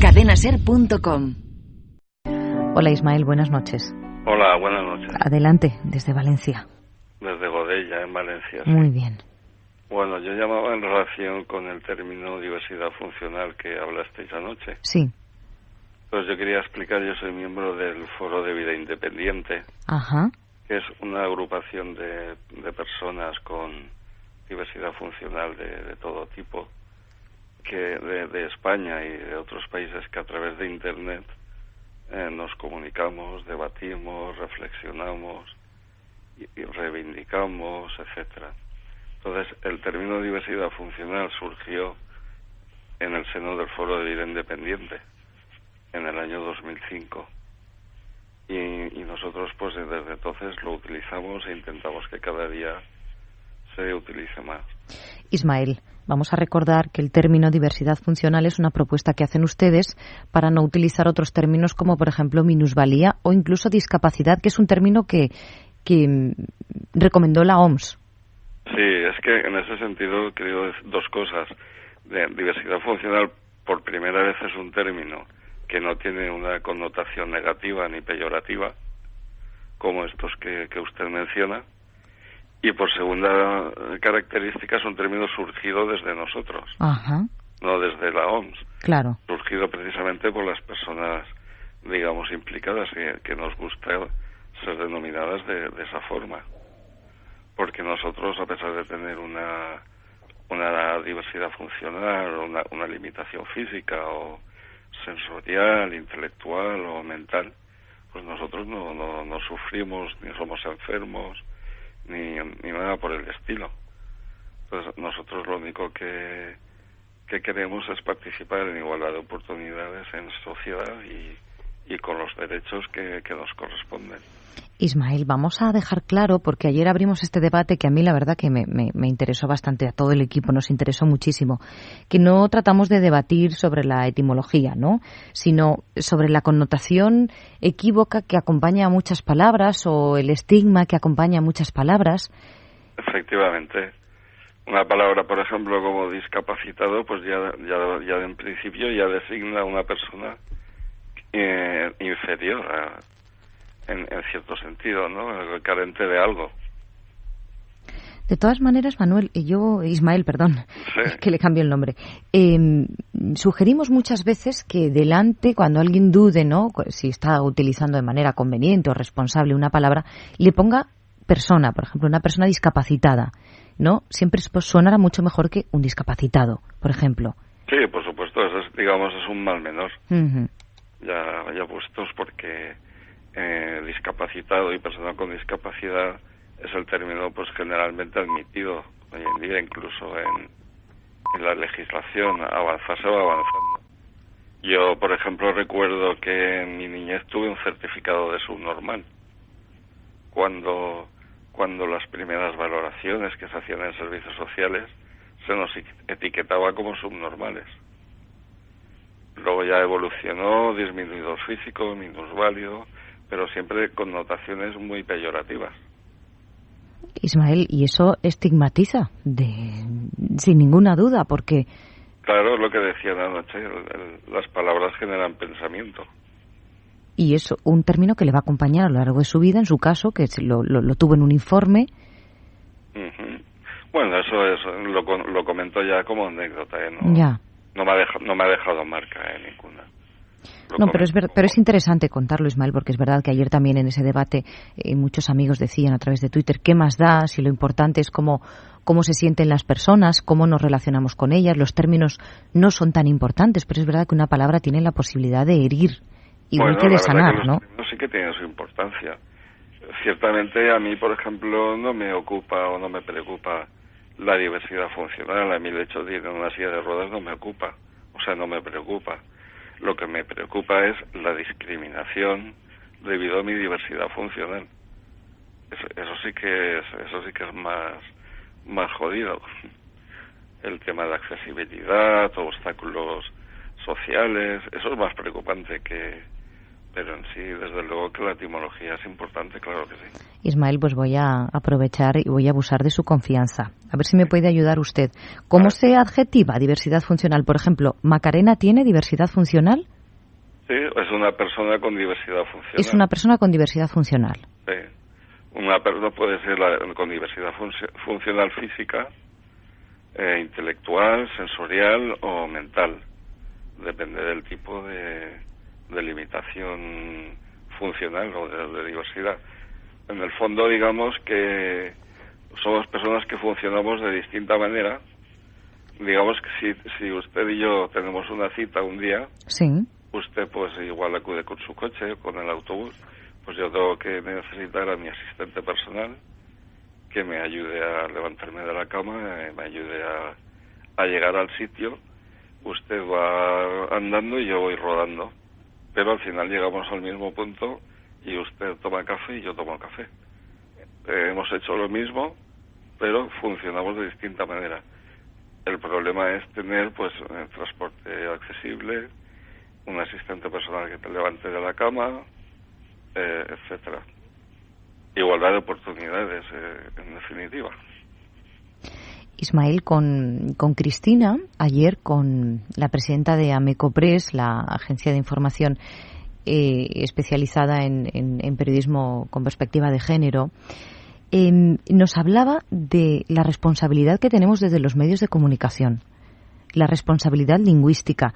cadenaser.com. Hola Ismael, buenas noches. Hola, buenas noches. Adelante, desde Valencia. Desde Godella, en Valencia. Sí. Muy bien. Bueno, yo llamaba en relación con el término diversidad funcional que hablasteis anoche. Sí. Pues yo quería explicar, yo soy miembro del Foro de Vida Independiente, Ajá. que es una agrupación de personas con diversidad funcional de todo tipo, que de España y de otros países, que a través de Internet nos comunicamos, debatimos, reflexionamos y reivindicamos, etcétera. Entonces, el término diversidad funcional surgió en el seno del Foro de Vida Independiente en el año 2005 y nosotros pues desde entonces lo utilizamos e intentamos que cada día se utilice más. Ismael, vamos a recordar que el término diversidad funcional es una propuesta que hacen ustedes para no utilizar otros términos como, por ejemplo, minusvalía o incluso discapacidad, que es un término que recomendó la OMS. Sí, es que en ese sentido creo dos cosas. Diversidad funcional, por primera vez, es un término que no tiene una connotación negativa ni peyorativa, como estos que usted menciona. Y por segunda característica, es un término surgido desde nosotros, Ajá. no desde la OMS. Claro. Surgido precisamente por las personas, digamos, implicadas, que nos gusta ser denominadas de esa forma. Porque nosotros, a pesar de tener una diversidad funcional, una limitación física o sensorial, intelectual o mental, pues nosotros no sufrimos, ni somos enfermos, ni nada por el estilo. Entonces nosotros lo único que queremos es participar en igualdad de oportunidades en sociedad y con los derechos que nos corresponden. Ismael, vamos a dejar claro, porque ayer abrimos este debate que a mí la verdad que me interesó bastante, a todo el equipo nos interesó muchísimo, que no tratamos de debatir sobre la etimología, ¿no?, sino sobre la connotación equívoca que acompaña a muchas palabras o el estigma que acompaña a muchas palabras. Efectivamente. Una palabra, por ejemplo, como discapacitado, pues ya en principio ya designa a una persona inferior en cierto sentido, ¿no?, carente de algo. De todas maneras, Ismael, Sí. que le cambie el nombre. Sugerimos muchas veces que delante, cuando alguien dude, ¿no?, si está utilizando de manera conveniente o responsable una palabra, le ponga persona, por ejemplo, una persona discapacitada, ¿no? Siempre sonará mucho mejor que un discapacitado, por ejemplo. Sí, por supuesto, eso es un mal menor. Uh-huh. Ya puestos, porque discapacitado y persona con discapacidad es el término pues generalmente admitido hoy en día, incluso en la legislación. Se va avanzando. Yo, por ejemplo, recuerdo que en mi niñez tuve un certificado de subnormal cuando las primeras valoraciones que se hacían en servicios sociales se nos etiquetaba como subnormales. Luego ya evolucionó, disminuido físico, minusválido, pero siempre con connotaciones muy peyorativas. Ismael, y eso estigmatiza, sin ninguna duda, porque... Claro, es lo que decía anoche, las palabras generan pensamiento. Y es un término que le va a acompañar a lo largo de su vida, en su caso, que lo tuvo en un informe. Uh-huh. Bueno, eso lo comento ya como anécdota, ¿no? Ya. No me ha dejado marca ninguna. No, pero es interesante contarlo, Ismael, porque es verdad que ayer también en ese debate muchos amigos decían a través de Twitter, ¿qué más da si lo importante es cómo se sienten las personas, cómo nos relacionamos con ellas? Los términos no son tan importantes, pero es verdad que una palabra tiene la posibilidad de herir igual que de sanar, ¿no? Sí que tiene su importancia. Ciertamente a mí, por ejemplo, no me ocupa o no me preocupa la diversidad funcional. A mí el hecho de ir en una silla de ruedas no me ocupa, no me preocupa. Lo que me preocupa es la discriminación debido a mi diversidad funcional. Eso sí que es más jodido. El tema de accesibilidad, obstáculos sociales, eso es más preocupante pero en sí, desde luego que la etimología es importante, claro que sí. Ismael, pues voy a aprovechar y voy a abusar de su confianza. A ver si me puede ayudar usted. ¿Cómo se adjetiva diversidad funcional? Por ejemplo, ¿Macarena tiene diversidad funcional? Sí, es una persona con diversidad funcional. Es una persona con diversidad funcional. Sí. Una persona puede ser con diversidad funcional física, intelectual, sensorial o mental. Depende del tipo de limitación funcional o de diversidad. En el fondo, digamos que somos personas que funcionamos de distinta manera. Digamos que si usted y yo tenemos una cita un día, sí, usted pues igual acude con su coche o con el autobús, pues yo tengo que necesitar a mi asistente personal que me ayude a levantarme de la cama, me ayude a llegar al sitio. Usted va andando y yo voy rodando, pero al final llegamos al mismo punto y usted toma café y yo tomo café. Hemos hecho lo mismo, pero funcionamos de distinta manera. El problema es tener pues transporte accesible, un asistente personal que te levante de la cama, etcétera. Igualdad de oportunidades, en definitiva. Ismael, con Cristina, ayer con la presidenta de Amecopress, la agencia de información especializada en periodismo con perspectiva de género, nos hablaba de la responsabilidad que tenemos desde los medios de comunicación, la responsabilidad lingüística.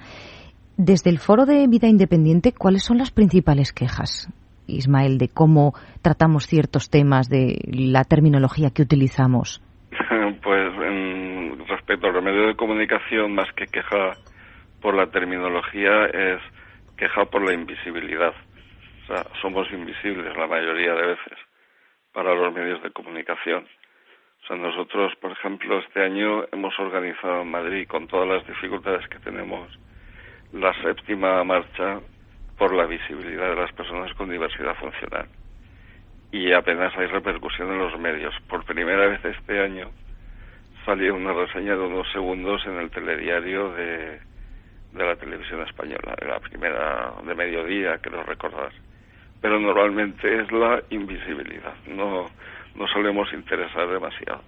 Desde el Foro de Vida Independiente, ¿cuáles son las principales quejas, Ismael, de cómo tratamos ciertos temas, de la terminología que utilizamos? Pues respecto a los medios de comunicación, más que queja por la terminología, es queja por la invisibilidad. O sea, somos invisibles la mayoría de veces para los medios de comunicación. O sea, nosotros, por ejemplo, este año hemos organizado en Madrid, con todas las dificultades que tenemos, la 7ª marcha por la visibilidad de las personas con diversidad funcional. Y apenas hay repercusión en los medios. Por primera vez este año salió una reseña de unos segundos en el telediario de la televisión española, la primera de mediodía, creo recordar. Pero normalmente es la invisibilidad, no solemos interesar demasiado.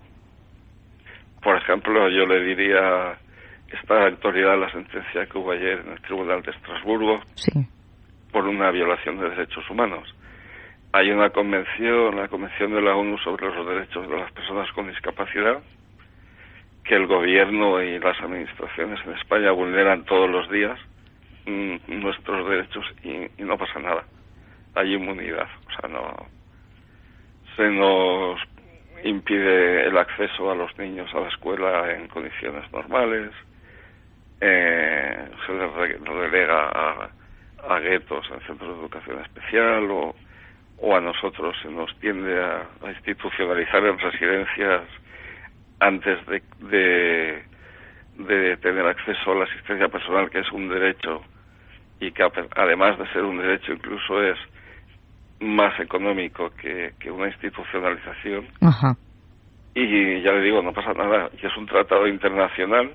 Por ejemplo, yo le diría, está en actualidad la sentencia que hubo ayer en el Tribunal de Estrasburgo, sí, por una violación de derechos humanos. Hay una convención, la Convención de la ONU sobre los derechos de las personas con discapacidad, que el gobierno y las administraciones en España vulneran todos los días nuestros derechos y no pasa nada. Hay inmunidad, o sea, no se nos impide el acceso a los niños a la escuela en condiciones normales, se les relega a guetos en centros de educación especial o a nosotros se nos tiende a institucionalizar en residencias antes de tener acceso a la asistencia personal, que es un derecho y que además de ser un derecho incluso es más económico que una institucionalización. Ajá. Y ya le digo, no pasa nada, y es un tratado internacional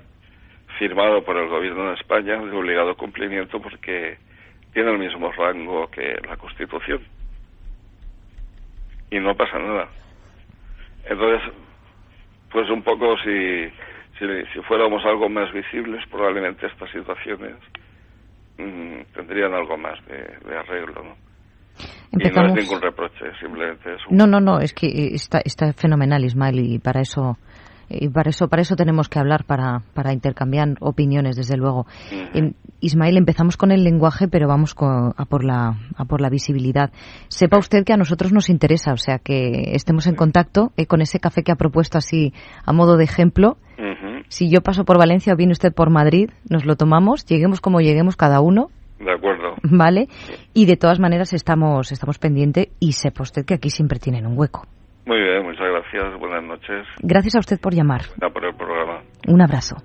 firmado por el gobierno de España de obligado cumplimiento porque tiene el mismo rango que la Constitución y no pasa nada. Entonces, pues un poco si fuéramos algo más visibles, probablemente estas situaciones tendrían algo más de arreglo, ¿no? Empezamos... Y no es ningún reproche, simplemente es No, es que está fenomenal, Ismael, y para eso tenemos que hablar, para intercambiar opiniones, desde luego. Uh-huh. Ismael, empezamos con el lenguaje, pero vamos a por la visibilidad. Sepa usted que a nosotros nos interesa, o sea, que estemos en contacto con ese café que ha propuesto así a modo de ejemplo. Uh-huh. Si yo paso por Valencia o viene usted por Madrid, nos lo tomamos, lleguemos como lleguemos cada uno. De acuerdo. Vale, y de todas maneras estamos pendientes y sepa usted que aquí siempre tienen un hueco. Muy bien, muchas gracias, buenas noches. Gracias a usted por llamar. Por el programa. Un abrazo.